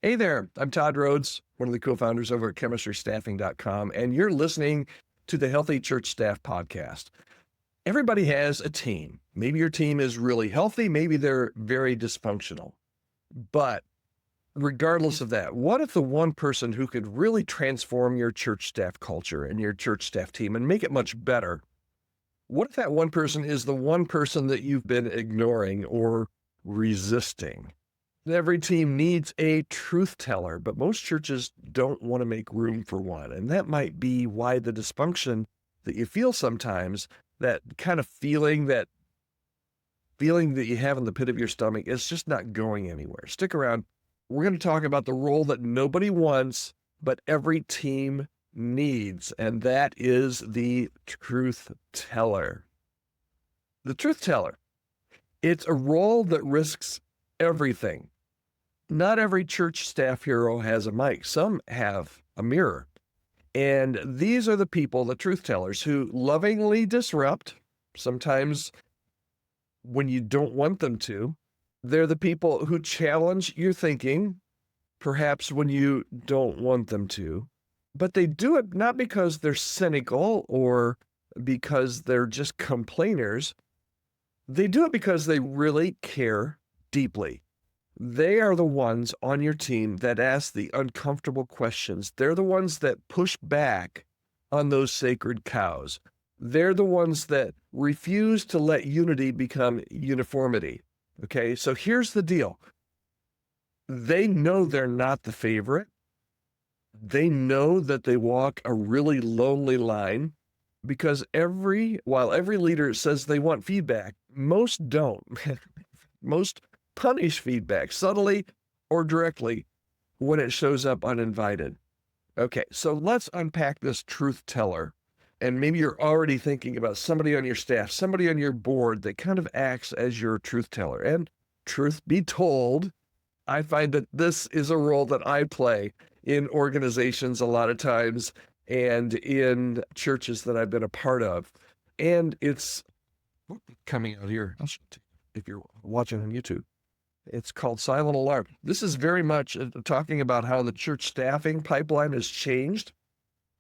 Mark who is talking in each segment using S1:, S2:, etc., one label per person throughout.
S1: Hey there, I'm Todd Rhodes, one of the co-founders over at chemistrystaffing.com, and you're listening to the Healthy Church Staff Podcast. Everybody has a team. Maybe your team is really healthy, maybe they're very dysfunctional. But regardless of that, what if the one person who could really transform your church staff culture and your church staff team and make it much better, what if that one person is the one person that you've been ignoring or resisting? Every team needs a truth teller, but most churches don't want to make room for one. And that might be why the dysfunction that you feel sometimes, that kind of feeling that you have in the pit of your stomach, is just not going anywhere. Stick around. We're going to talk about the role that nobody wants, but every team needs, and that is the truth teller. The truth teller. It's a role that risks everything. Not every church staff hero has a mic. Some have a mirror. And these are the people, the truth tellers, who lovingly disrupt, sometimes when you don't want them to. They're the people who challenge your thinking, perhaps when you don't want them to. But they do it not because they're cynical or because they're just complainers. They do it because they really care deeply. They are the ones on your team that ask the uncomfortable questions. They're the ones that push back on those sacred cows. They're the ones that refuse to let unity become uniformity. Okay, so here's the deal. They know they're not the favorite. They know that they walk a really lonely line because while every leader says they want feedback, most don't. Most punish feedback subtly or directly when it shows up uninvited. Okay, so let's unpack this truth teller. And maybe you're already thinking about somebody on your staff, somebody on your board that kind of acts as your truth teller. And truth be told, I find that this is a role that I play in organizations a lot of times and in churches that I've been a part of. And it's coming out here, if you're watching on YouTube. It's called Silent Alarm. This is very much talking about how the church staffing pipeline has changed.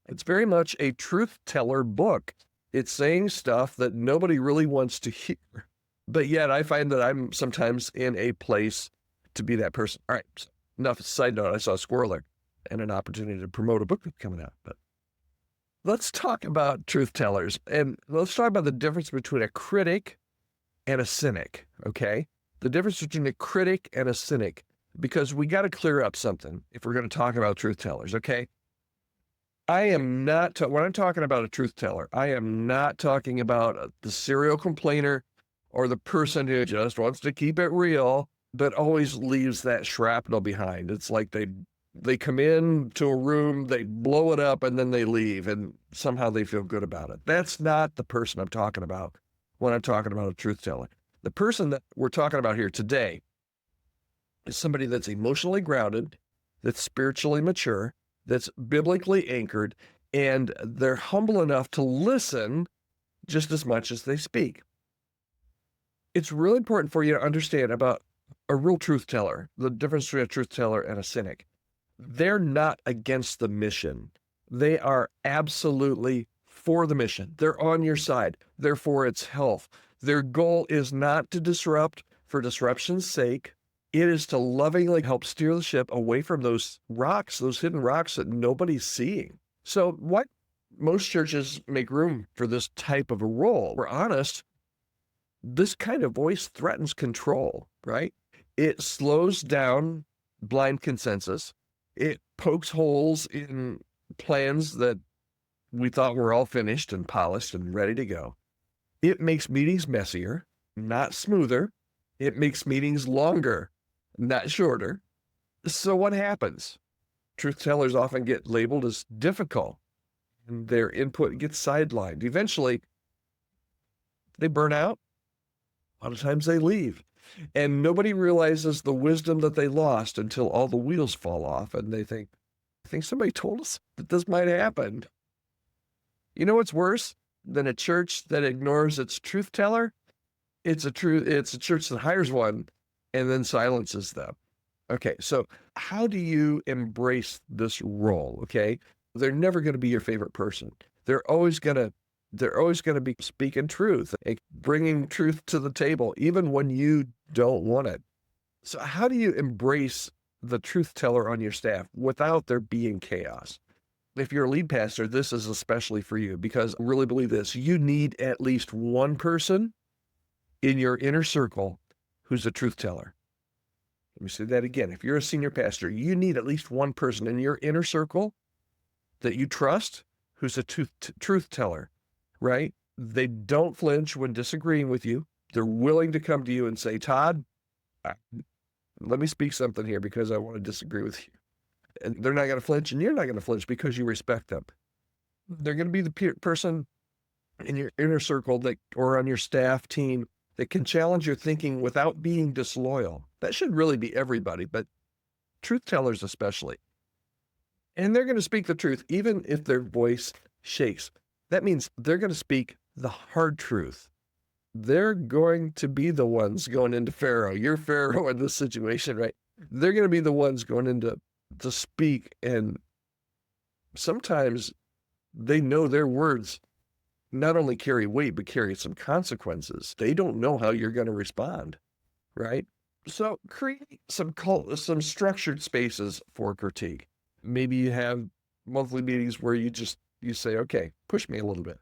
S1: It's very much a truth teller book. It's saying stuff that nobody really wants to hear. But yet I find that I'm sometimes in a place to be that person. All right, so enough side note. I saw a squirrel there and an opportunity to promote a book that's coming out. But let's talk about truth tellers. And let's talk about the difference between a critic and a cynic, okay? The difference between a critic and a cynic, because we got to clear up something if we're going to talk about truth tellers, okay? I am not, when I'm talking about a truth teller, I am not talking about the serial complainer or the person who just wants to keep it real, but always leaves that shrapnel behind. It's like they come in to a room, they blow it up, and then they leave, and somehow they feel good about it. That's not the person I'm talking about when I'm talking about a truth teller. The person that we're talking about here today is somebody that's emotionally grounded, that's spiritually mature, that's biblically anchored, and they're humble enough to listen just as much as they speak. It's really important for you to understand about a real truth teller, the difference between a truth teller and a cynic. They're not against the mission. They are absolutely for the mission. They're on your side. They're for its health. Their goal is not to disrupt for disruption's sake. It is to lovingly help steer the ship away from those rocks, those hidden rocks that nobody's seeing. So what most churches make room for this type of a role. We're honest, this kind of voice threatens control, right? It slows down blind consensus. It pokes holes in plans that we thought were all finished and polished and ready to go. It makes meetings messier, not smoother. It makes meetings longer, not shorter. So what happens? Truth tellers often get labeled as difficult, and their input gets sidelined. Eventually, they burn out. A lot of times they leave. And nobody realizes the wisdom that they lost until all the wheels fall off, and they think, I think somebody told us that this might happen. You know what's worse than a church that ignores its truth teller? It's a church that hires one and then silences them. Okay, so how do you embrace this role? Okay, they're never going to be your favorite person. They're always going to they're always going to be speaking truth, bringing truth to the table, even when you don't want it. So how do you embrace the truth teller on your staff without there being chaos? If you're a lead pastor, this is especially for you because I really believe this. You need at least one person in your inner circle who's a truth teller. Let me say that again. If you're a senior pastor, you need at least one person in your inner circle that you trust who's a truth teller, right? They don't flinch when disagreeing with you. They're willing to come to you and say, Todd, let me speak something here because I want to disagree with you. And they're not going to flinch, and you're not going to flinch because you respect them. They're going to be the person in your inner circle that, or on your staff team that can challenge your thinking without being disloyal. That should really be everybody, but truth tellers especially. And they're going to speak the truth, even if their voice shakes. That means they're going to speak the hard truth. They're going to be the ones going into Pharaoh. You're Pharaoh in this situation, right? They're going to be the ones going into to speak, and sometimes they know their words not only carry weight, but carry some consequences. They don't know how you're going to respond, right? So create some structured spaces for critique. Maybe you have monthly meetings where you say, okay, push me a little bit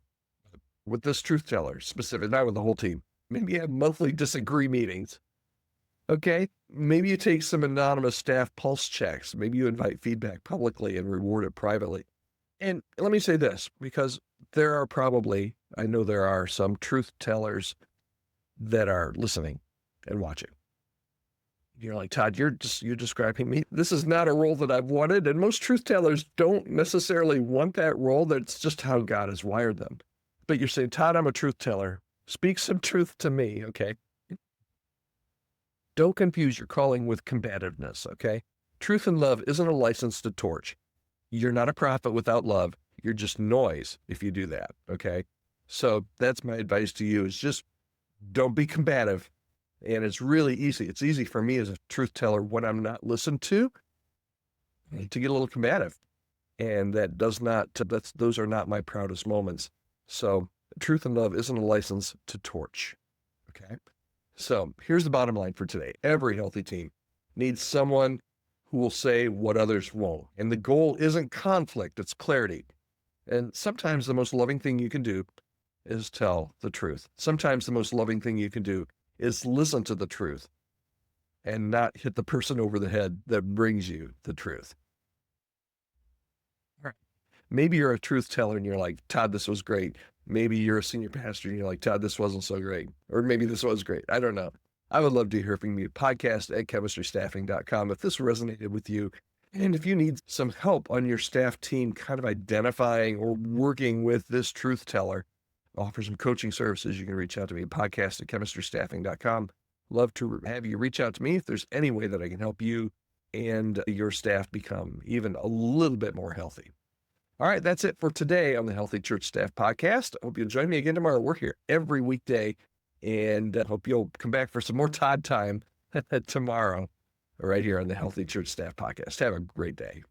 S1: with this truth teller specific, not with the whole team. Maybe you have monthly disagree meetings. Okay, maybe you take some anonymous staff pulse checks. Maybe you invite feedback publicly and reward it privately. And let me say this, because I know there are some truth tellers that are listening and watching. You're like, Todd, you're describing me. This is not a role that I've wanted. And most truth tellers don't necessarily want that role. That's just how God has wired them. But you're saying, Todd, I'm a truth teller. Speak some truth to me, okay? Don't confuse your calling with combativeness, okay? Truth and love isn't a license to torch. You're not a prophet without love. You're just noise if you do that, okay? So that's my advice to you is just don't be combative. And it's really easy. It's easy for me as a truth teller when I'm not listened to get a little combative. And those are not my proudest moments. So truth and love isn't a license to torch, okay? So here's the bottom line for today. Every healthy team needs someone who will say what others won't. And the goal isn't conflict, it's clarity. And sometimes the most loving thing you can do is tell the truth. Sometimes the most loving thing you can do is listen to the truth and not hit the person over the head that brings you the truth. All right. Maybe you're a truth teller and you're like, Todd, this was great. Maybe you're a senior pastor and you're like, Todd, this wasn't so great. Or maybe this was great. I don't know. I would love to hear from you. podcast@chemistrystaffing.com if this resonated with you. And if you need some help on your staff team kind of identifying or working with this truth teller, offer some coaching services, you can reach out to me at podcast@chemistrystaffing.com. Love to have you reach out to me if there's any way that I can help you and your staff become even a little bit more healthy. All right, that's it for today on the Healthy Church Staff Podcast. I hope you'll join me again tomorrow. We're here every weekday, and I hope you'll come back for some more Todd time tomorrow right here on the Healthy Church Staff Podcast. Have a great day.